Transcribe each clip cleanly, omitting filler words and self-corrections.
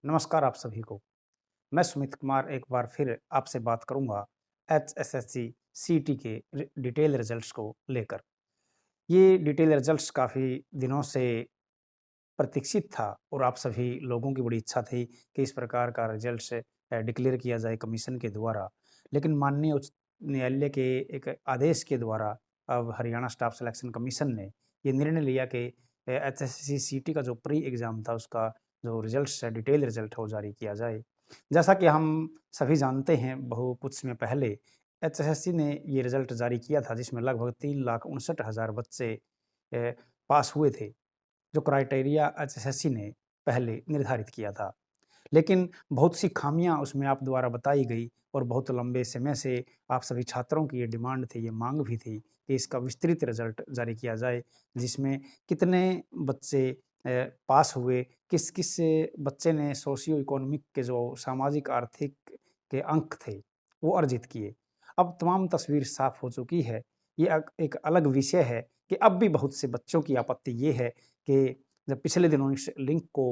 नमस्कार आप सभी को। मैं सुमित कुमार एक बार फिर आपसे बात करूँगा एचएसएससी सीटी के डिटेल रिजल्ट्स को लेकर। ये डिटेल रिजल्ट्स काफ़ी दिनों से प्रतीक्षित था और आप सभी लोगों की बड़ी इच्छा थी कि इस प्रकार का रिजल्ट्स डिक्लेयर किया जाए कमीशन के द्वारा। लेकिन माननीय उच्च न्यायालय के एक आदेश के द्वारा अब हरियाणा स्टाफ सिलेक्शन कमीशन ने ये निर्णय लिया कि एचएससी सीटी का जो प्री एग्ज़ाम था उसका जो रिजल्ट्स है डिटेल रिजल्ट है वो जारी किया जाए। जैसा कि हम सभी जानते हैं कुछ समय पहले एचएसएससी ने ये रिजल्ट जारी किया था जिसमें लगभग 3,59,000 बच्चे पास हुए थे। जो क्राइटेरिया एचएसएससी ने पहले निर्धारित किया था। लेकिन बहुत सी खामियाँ उसमें आप द्वारा बताई गई और बहुत लंबे समय से आप सभी छात्रों की ये डिमांड थी, ये माँग भी थी कि इसका विस्तृत रिज़ल्ट जारी किया जाए, जिसमें कितने बच्चे पास हुए, किस-किस बच्चे ने सोशियो इकोनॉमिक के जो सामाजिक आर्थिक के अंक थे, वो अर्जित किए। अब तमाम तस्वीर साफ़ हो चुकी है। ये एक अलग विषय है कि अब भी बहुत से बच्चों की आपत्ति ये है कि जब पिछले दिनों इस लिंक को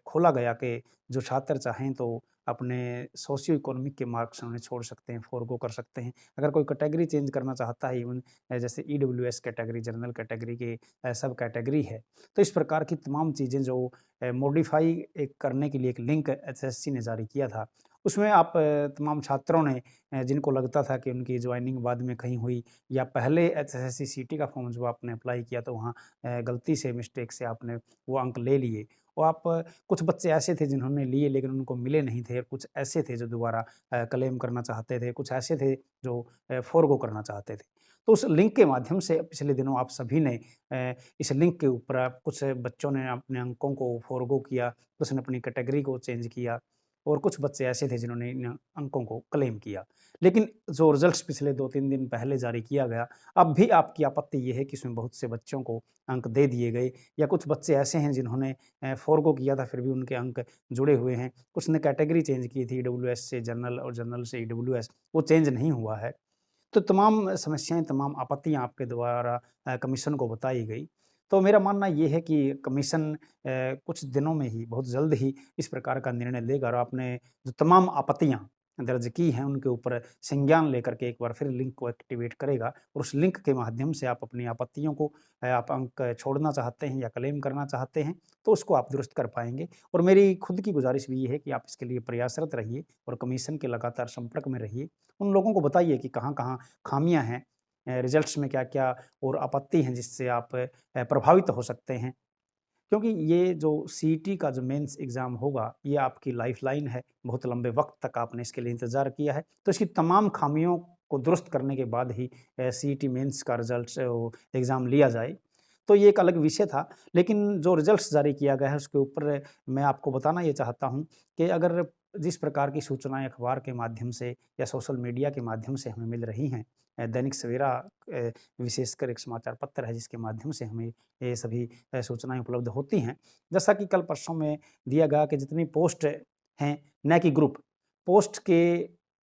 खोला गया कि जो छात्र चाहें तो अपने सोशियो इकोनॉमिक के मार्क्स उन्हें छोड़ सकते हैं, फ़ोरगो कर सकते हैं। अगर कोई कैटेगरी चेंज करना चाहता है इवन जैसे ईडब्ल्यूएस कैटेगरी, जनरल कैटेगरी के सब कैटेगरी है। तो इस प्रकार की तमाम चीज़ें जो मॉडिफ़ाई करने के लिए एक लिंक एचएससी ने जारी किया था, उसमें आप तमाम छात्रों ने जिनको लगता था कि उनकी जॉइनिंग बाद में कहीं हुई या पहले एचएससी सीटी का फ़ॉर्म जब आपने अप्लाई किया तो वहाँ गलती से मिस्टेक से आपने वो अंक ले लिए और कुछ बच्चे ऐसे थे जिन्होंने लिए लेकिन उनको मिले नहीं थे, कुछ ऐसे थे जो दोबारा क्लेम करना चाहते थे, कुछ ऐसे थे जो फ़ोरगो करना चाहते थे। तो उस लिंक के माध्यम से पिछले दिनों आप सभी ने इस लिंक के ऊपर कुछ बच्चों ने अपने अंकों को फ़ोरगो किया, कुछ ने अपनी कैटेगरी को चेंज किया और कुछ बच्चे ऐसे थे जिन्होंने इन अंकों को क्लेम किया। लेकिन जो रिज़ल्ट्स पिछले 2-3 दिन पहले जारी किया गया, अब भी आपकी आपत्ति ये है कि इसमें बहुत से बच्चों को अंक दे दिए गए या कुछ बच्चे ऐसे हैं जिन्होंने फ़ोरगो किया था फिर भी उनके अंक जुड़े हुए हैं। कुछ ने कैटेगरी चेंज की थी ईडब्ल्यूएस से जनरल और जनरल से ईडब्ल्यूएस, वो चेंज नहीं हुआ है। तो तमाम समस्याएँ, तमाम आपत्तियाँ आपके द्वारा कमीशन को बताई गई। तो मेरा मानना ये है कि कमीशन कुछ दिनों में ही, बहुत जल्द ही इस प्रकार का निर्णय लेगा और आपने जो तमाम आपत्तियाँ दर्ज की हैं, उनके ऊपर संज्ञान लेकर के एक बार फिर लिंक को एक्टिवेट करेगा और उस लिंक के माध्यम से आप अपनी आपत्तियों को आप अंक छोड़ना चाहते हैं या क्लेम करना चाहते हैं, तो उसको आप दुरुस्त कर पाएँगे। और मेरी खुद की गुज़ारिश भी ये है कि आप इसके लिए प्रयासरत रहिए और कमीशन के लगातार संपर्क में रहिए। उन लोगों को बताइए कि कहाँ-कहाँ खामियाँ हैं, रिज़ल्ट्स में क्या-क्या और आपत्ति हैं जिससे आप प्रभावित हो सकते हैं। क्योंकि ये जो सीईटी का जो मेंस एग्ज़ाम होगा, ये आपकी लाइफ़लाइन है, बहुत लंबे वक़्त तक आपने इसके लिए इंतज़ार किया है, तो इसकी तमाम खामियों को दुरुस्त करने के बाद ही सीईटी मेंस का रिज़ल्ट्स वो एग्ज़ाम लिया जाए। तो ये एक अलग विषय था, लेकिन जो रिज़ल्ट्स जारी किया गया है उसके ऊपर मैं आपको बताना ये चाहता हूँ कि अगर जिस प्रकार की सूचनाएँ अखबार के माध्यम से या सोशल मीडिया के माध्यम से हमें मिल रही हैं, दैनिक सवेरा विशेषकर एक समाचार पत्र है जिसके माध्यम से हमें ये सभी सूचनाएँ उपलब्ध होती हैं। जैसा कि कल परसों में दिया गया कि जितनी पोस्ट हैं, न कि ग्रुप, पोस्ट के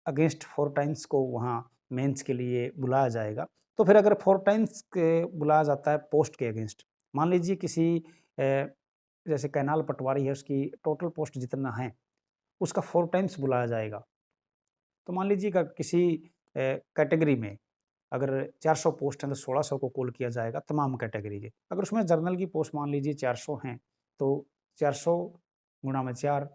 अगेंस्ट 4 टाइम्स को वहाँ मेंस के लिए बुलाया जाएगा। तो फिर अगर 4 टाइम्स के बुलाया जाता है पोस्ट के अगेंस्ट, मान लीजिए किसी जैसे कैनाल पटवारी है उसकी टोटल पोस्ट जितना है, उसका 4 टाइम्स बुलाया जाएगा। तो मान लीजिएगा किसी कैटेगरी में अगर 400 पोस्ट हैं तो 1600 को कॉल किया जाएगा तमाम कैटेगरी के। अगर उसमें जर्नल की पोस्ट मान लीजिए 400 हैं, तो 400 गुणा में 4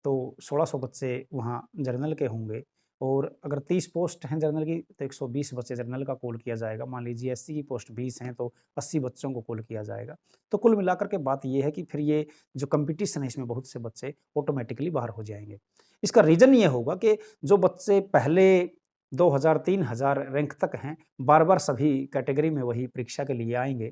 तो 1600 बच्चे वहाँ जर्नल के होंगे और अगर 30 पोस्ट हैं जर्नल की तो 120 बच्चे जर्नल का कॉल किया जाएगा। मान लीजिए एससी की पोस्ट 20 हैं तो 80 बच्चों को कॉल किया जाएगा। तो कुल मिलाकर के बात ये है कि फिर ये जो कॉम्पिटिशन है इसमें बहुत से बच्चे ऑटोमैटिकली बाहर हो जाएँगे। इसका रीज़न ये होगा कि जो बच्चे पहले 2000 3000 रैंक तक हैं, बार-बार सभी कैटेगरी में वही परीक्षा के लिए आएँगे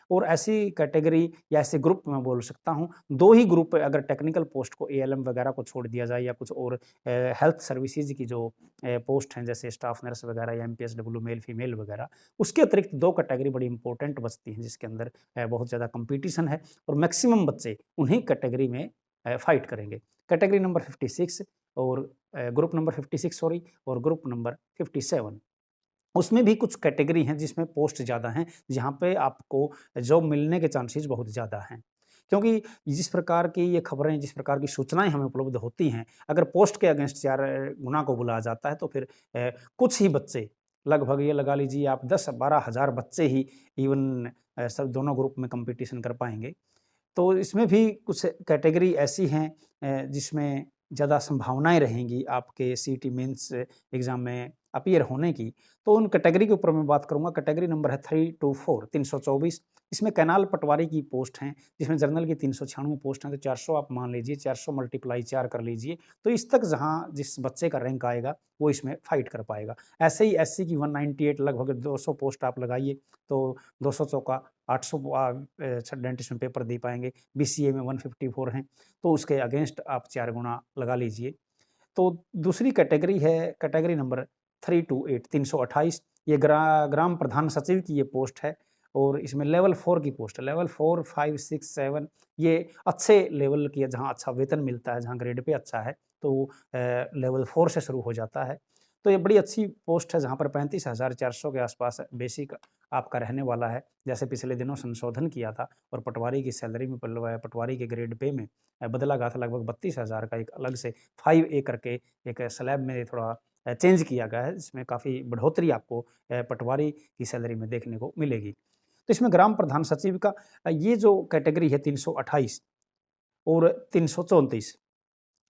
और ऐसी कैटेगरी या ऐसे ग्रुप मैं बोल सकता हूँ, 2 ही ग्रुप अगर टेक्निकल पोस्ट को एएलएम वगैरह को छोड़ दिया जाए या कुछ और हेल्थ सर्विसेज़ की जो पोस्ट हैं जैसे स्टाफ नर्स वगैरह या एमपीएसडब्ल्यू मेल, फीमेल वगैरह, उसके अतिरिक्त 2 कैटेगरी बड़ी इंपॉर्टेंट बचती हैं जिसके अंदर बहुत ज़्यादा कॉम्पिटिशन है और मैक्सिमम बच्चे उन्हीं कैटेगरी में फाइट करेंगे। कैटेगरी नंबर 56 और ग्रुप नंबर 56 सॉरी और ग्रुप नंबर 57। उसमें भी कुछ कैटेगरी हैं जिसमें पोस्ट ज़्यादा हैं, जहाँ पे आपको जॉब मिलने के चांसेस बहुत ज़्यादा हैं। क्योंकि जिस प्रकार की ये खबरें, जिस प्रकार की सूचनाएँ हमें उपलब्ध होती हैं, अगर पोस्ट के अगेंस्ट 4 गुना को बुलाया जाता है तो फिर कुछ ही बच्चे, लगभग ये लगा लीजिए आप 10-12 हज़ार बच्चे ही इवन सब दोनों ग्रुप में कॉम्पिटिशन कर पाएँगे। तो इसमें भी कुछ कैटेगरी ऐसी हैं जिसमें ज़्यादा संभावनाएँ रहेंगी आपके सीईटी मेंस एग्ज़ाम में अपीयर होने की। तो उन कैटेगरी के ऊपर मैं बात करूँगा। कैटेगरी नंबर है 324 324। इसमें कैनाल पटवारी की पोस्ट हैं, जिसमें जनरल की 396 पोस्ट हैं, तो 400 आप मान लीजिए, 400 मल्टीप्लाई 4 कर लीजिए। तो इस तक जहाँ जिस बच्चे का रैंक आएगा, वो इसमें फाइट कर पाएगा। ऐसे ही एससी की 198 लगभग 200 पोस्ट आप लगाइए, तो 200 चौका 800 डेंटिस्ट में पेपर दे पाएँगे। बीसीए में 154 हैं, तो उसके अगेंस्ट आप 4 गुना लगा लीजिए। तो दूसरी कैटेगरी है कैटेगरी नंबर 328 328। ये ग्राम प्रधान सचिव की ये पोस्ट है और इसमें लेवल 4 की पोस्ट है। लेवल 4, 5, 6, 7 ये अच्छे लेवल की है, जहाँ अच्छा वेतन मिलता है, जहाँ ग्रेड पे अच्छा है, तो लेवल 4 से शुरू हो जाता है। तो ये बड़ी अच्छी पोस्ट है, जहाँ पर 35,400 के आसपास बेसिक आपका रहने वाला है। जैसे पिछले दिनों संशोधन किया था और पटवारी की सैलरी में पटवारी के ग्रेड पे में बदला गया था, लगभग 32,000 का एक अलग से 5A करके एक स्लैब में थोड़ा चेंज किया गया है, जिसमें काफ़ी बढ़ोतरी आपको पटवारी की सैलरी में देखने को मिलेगी। तो इसमें ग्राम प्रधान सचिव का ये जो कैटेगरी है 328 और 334,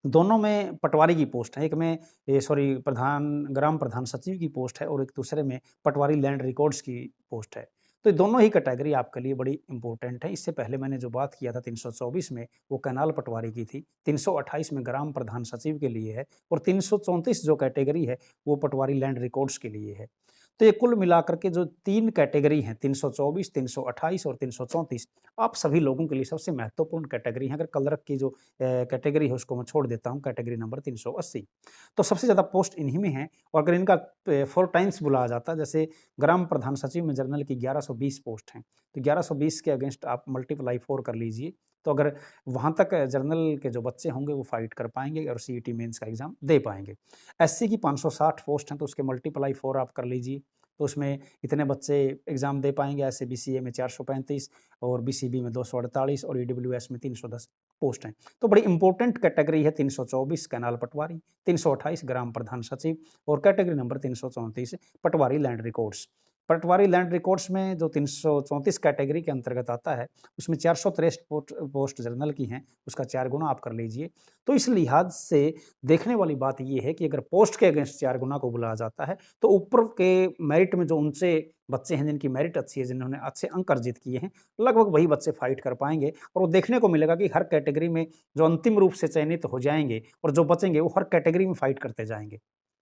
दोनों में पटवारी की पोस्ट है। एक में ग्राम प्रधान सचिव की पोस्ट है और एक दूसरे में पटवारी लैंड रिकॉर्ड्स की पोस्ट है। तो ये दोनों ही कैटेगरी आपके लिए बड़ी इंपॉर्टेंट है। इससे पहले मैंने जो बात किया था 324 में, वो कैनाल पटवारी की थी, 328 में ग्राम प्रधान सचिव के लिए है और 334 जो कैटेगरी है, वो पटवारी लैंड रिकॉर्ड्स के लिए है। तो ये कुल मिलाकर के जो 3 कैटेगरी हैं, 324, 328 और 334, आप सभी लोगों के लिए सबसे महत्वपूर्ण कैटेगरी है। अगर क्लर्क की जो कैटेगरी है, उसको मैं छोड़ देता हूँ, कैटेगरी नंबर 380। तो सबसे ज़्यादा पोस्ट इन्हीं में है और अगर इनका 4 टाइम्स बुलाया जाता है, जैसे ग्राम प्रधान सचिव में जनरल की 1120 पोस्ट हैं, तो 1120 के अगेंस्ट आप मल्टीप्लाई 4 कर लीजिए, तो अगर वहाँ तक जनरल के जो बच्चे होंगे वो फाइट कर पाएँगे और सीईटी मेंस का एग्ज़ाम दे पाएँगे। एससी की 560 पोस्ट हैं, तो उसके मल्टीप्लाई 4 आप कर लीजिए, तो उसमें इतने बच्चे एग्ज़ाम दे पाएँगे। ऐसे बीसीए में 435 और बीसीबी में 248 और ईडब्ल्यूएस में 310 पोस्ट हैं। तो बड़ी इंपॉर्टेंट कैटेगरी है 324 कैनाल पटवारी, 328 ग्राम प्रधान सचिव और कैटेगरी नंबर 334 पटवारी लैंड रिकॉर्ड्स। पटवारी लैंड रिकॉर्ड्स में जो 334 कैटेगरी के अंतर्गत आता है, उसमें 463 पोस्ट जनरल की हैं, उसका 4 गुना आप कर लीजिए। तो इस लिहाज से देखने वाली बात ये है कि अगर पोस्ट के अगेंस्ट 4 गुना को बुलाया जाता है, तो ऊपर के मेरिट में जो ऊँचे बच्चे हैं, जिनकी मेरिट अच्छी है, जिन्होंने अच्छे अंक अर्जित किए हैं, लगभग वही बच्चे फाइट कर पाएँगे और वो देखने को मिलेगा कि हर कैटेगरी में जो अंतिम रूप से चयनित हो जाएँगे और जो बचेंगे, वो हर कैटेगरी में फाइट करते जाएँगे।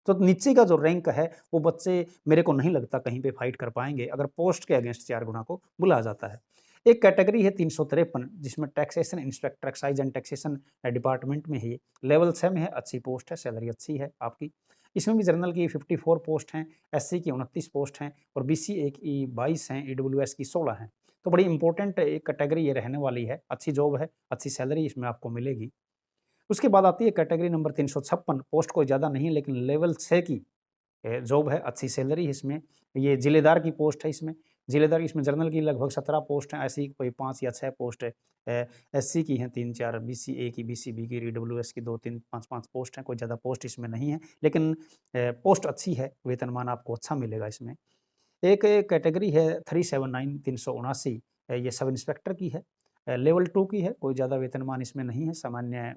तो नीचे का जो रैंक है, वो बच्चे मेरे को नहीं लगता कहीं पे फाइट कर पाएँगे, अगर पोस्ट के अगेंस्ट 4 गुना को बुलाया जाता है। एक कैटेगरी है 353, जिसमें taxation inspector excise and taxation department में है ये। लेवल 6 में है, अच्छी पोस्ट है, सैलरी अच्छी है आपकी। इसमें भी जनरल की 54 पोस्ट हैं, एससी की 29 पोस्ट हैं और बीसीए की 22 हैं, ईडब्ल्यूएस की 16 हैं। तो बड़ी इंपॉर्टेंट एक कैटेगरी ये रहने वाली है, अच्छी जॉब है, अच्छी सैलरी इसमें आपको मिलेगी। उसके बाद आती है कैटेगरी नंबर 356, पोस्ट कोई ज़्यादा नहीं है लेकिन लेवल 6 की जॉब है, अच्छी सैलरी है इसमें। ये ज़िलेदार की पोस्ट है इसमें। ज़िलेदार इसमें जनरल की लगभग 17 पोस्ट हैं, ऐसी कोई 5 या 6 पोस्ट है। एससी की हैं 3-4, बीसीए की, बीसीबी की, ईडब्ल्यूएस की 2-3, 5-5 पोस्ट हैं, कोई ज़्यादा पोस्ट इसमें नहीं है। लेकिन पोस्ट अच्छी है, वेतनमान आपको अच्छा मिलेगा इसमें। एक कैटेगरी है 379 379, ये सब इंस्पेक्टर की है। लेवल 2 की है, कोई ज़्यादा वेतनमान इसमें नहीं है, सामान्य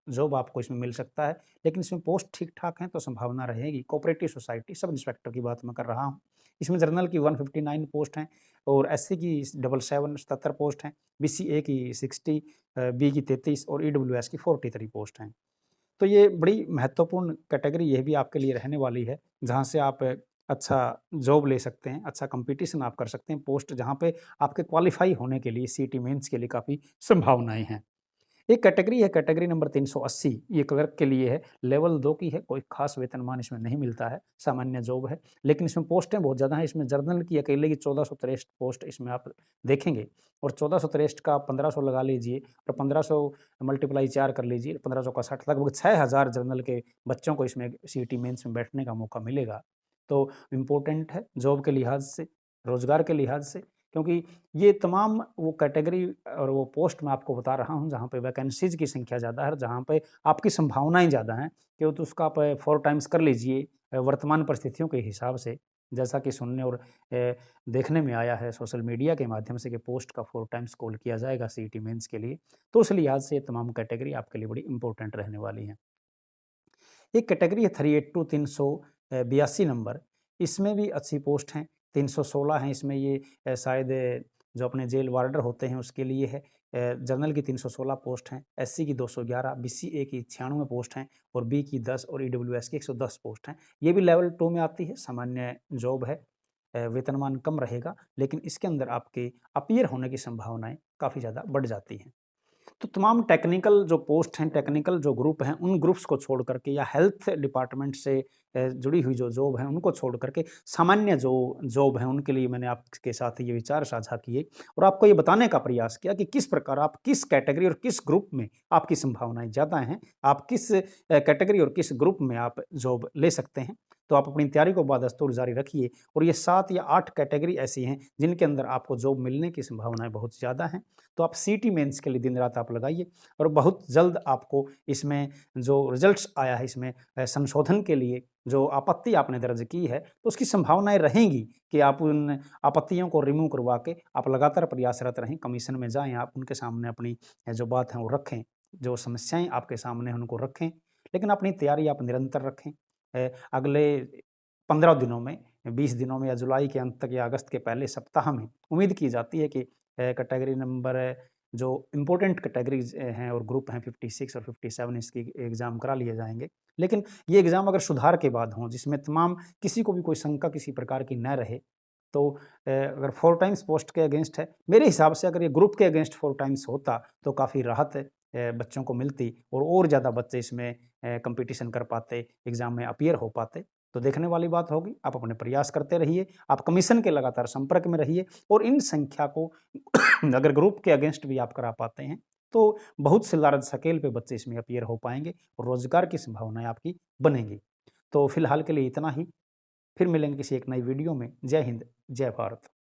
जॉब आपको इसमें मिल सकता है, लेकिन इसमें पोस्ट ठीक-ठाक हैं तो संभावना रहेगी। कोऑपरेटिव सोसाइटी सब इंस्पेक्टर की बात मैं कर रहा हूँ। इसमें जनरल की 159 पोस्ट हैं और एससी की 77 पोस्ट हैं, बीसीए की 60, बी की 33 और ईडब्ल्यूएस की 43 पोस्ट हैं। तो ये बड़ी महत्वपूर्ण कैटेगरी ये भी आपके लिए रहने वाली है, जहाँ से आप अच्छा जॉब ले सकते हैं, अच्छा कॉम्पिटिशन आप कर सकते हैं, पोस्ट जहाँ पे आपके क्वालीफाई होने के लिए सीईटी मेंस के लिए काफ़ी संभावनाएँ हैं। एक कैटेगरी है, कैटेगरी नंबर 380, ये क्लर्क के लिए है, लेवल 2 की है, कोई खास वेतनमान इसमें नहीं मिलता है, सामान्य जॉब है, लेकिन इसमें पोस्टें बहुत ज़्यादा हैं। इसमें जनरल की अकेले की 1463 पोस्ट इसमें आप देखेंगे और 1463 का 1500 लगा लीजिए और 1500 मल्टीप्लाई 4 कर लीजिए, 1500 का 60, लगभग 6000 जनरल के बच्चों को इसमें सीईटी मेंस में बैठने का मौका मिलेगा। तो इम्पोर्टेंट है जॉब के लिहाज से, रोज़गार के लिहाज से, क्योंकि ये तमाम वो कैटेगरी और वो पोस्ट मैं आपको बता रहा हूँ जहाँ पे वैकेंसीज़ की संख्या ज़्यादा है, जहाँ पे आपकी संभावनाएँ ज़्यादा हैं कि तो उसका आप 4 टाइम्स कर लीजिए वर्तमान परिस्थितियों के हिसाब से। जैसा कि सुनने और देखने में आया है सोशल मीडिया के माध्यम से कि पोस्ट का 4 टाइम्स कॉल किया जाएगा सीईटी मेंस के लिए, तो उस लिहाज से ये तमाम कैटेगरी आपके लिए बड़ी इम्पोर्टेंट रहने वाली हैं। एक कैटेगरी है 382 382 नंबर, इसमें भी अच्छी पोस्ट हैं, 316 हैं इसमें ये शायद जो अपने जेल वार्डर होते हैं उसके लिए है। जनरल की 316 पोस्ट हैं, एससी की 211, बीसीए की 96 पोस्ट हैं और बी की 10 और ईडब्ल्यूएस की 110 पोस्ट हैं। ये भी लेवल 2 में आती है, सामान्य जॉब है। वेतनमान कम रहेगा, लेकिन इसके अंदर आपके अपीयर होने की संभावनाएँ काफ़ी ज़्यादा बढ़ जाती हैं। तो तमाम टेक्निकल जो पोस्ट हैं, टेक्निकल जो ग्रुप हैं, उन ग्रुप्स को छोड़ करके या हेल्थ डिपार्टमेंट से जुड़ी हुई जो जॉब है, उनको छोड़ करके सामान्य जो जॉब है, उनके लिए मैंने आपके साथ ये विचार साझा किए और आपको ये बताने का प्रयास किया कि किस प्रकार आप किस कैटेगरी और किस ग्रुप में आपकी संभावनाएँ ज़्यादा हैं, आप किस कैटेगरी और किस ग्रुप में आप जॉब ले सकते हैं। तो आप अपनी तैयारी को बदस्तूर जारी रखिए और ये 7 या 8 कैटेगरी ऐसी हैं, जिनके अंदर आपको जॉब मिलने की संभावनाएँ बहुत ज़्यादा हैं। तो आप सीटी मेंस के लिए दिन-रात आप लगाइए और बहुत जल्द आपको इसमें जो रिज़ल्ट्स आया है इसमें संशोधन के लिए जो आपत्ति आपने दर्ज की है, तो उसकी संभावनाएँ रहेंगी कि आप उन आपत्तियों को रिमूव करवा के आप लगातार प्रयासरत रहें, कमीशन में जाएँ, आप उनके सामने अपनी जो बात है वो रखें, जो समस्याएँ आपके सामने हैं उनको रखें, लेकिन अपनी तैयारी आप निरंतर रखें। अगले 15 दिनों में, 20 दिनों में या जुलाई के अंत तक या अगस्त के पहले सप्ताह में उम्मीद की जाती है कि कैटेगरी नंबर जो इम्पोर्टेंट कैटेगरीज़ हैं और ग्रुप हैं 56 और 57 इसकी एग्ज़ाम करा लिए जाएँगे। लेकिन ये एग्ज़ाम अगर सुधार के बाद हों, जिसमें तमाम किसी को भी कोई शंका किसी प्रकार की न रहे, तो अगर 4 टाइम्स पोस्ट के अगेंस्ट है, मेरे हिसाब से अगर ये ग्रुप के अगेंस्ट 4 टाइम्स होता, तो काफ़ी राहत बच्चों को मिलती और ज़्यादा बच्चे इसमें कॉम्पिटिशन कर पाते, एग्ज़ाम में अपीयर हो पाते। तो देखने वाली बात होगी, आप अपने प्रयास करते रहिए, आप कमीशन के लगातार संपर्क में रहिए और इन संख्या को अगर ग्रुप के अगेंस्ट भी आप करा पाते हैं, तो बहुत से लार्ज स्केल पे बच्चे इसमें अपीयर हो पाएँगे और रोज़गार की संभावनाएँ आपकी बनेंगी। तो फिलहाल के लिए इतना ही, फिर मिलेंगे किसी एक नई वीडियो में। जय हिंद, जय भारत।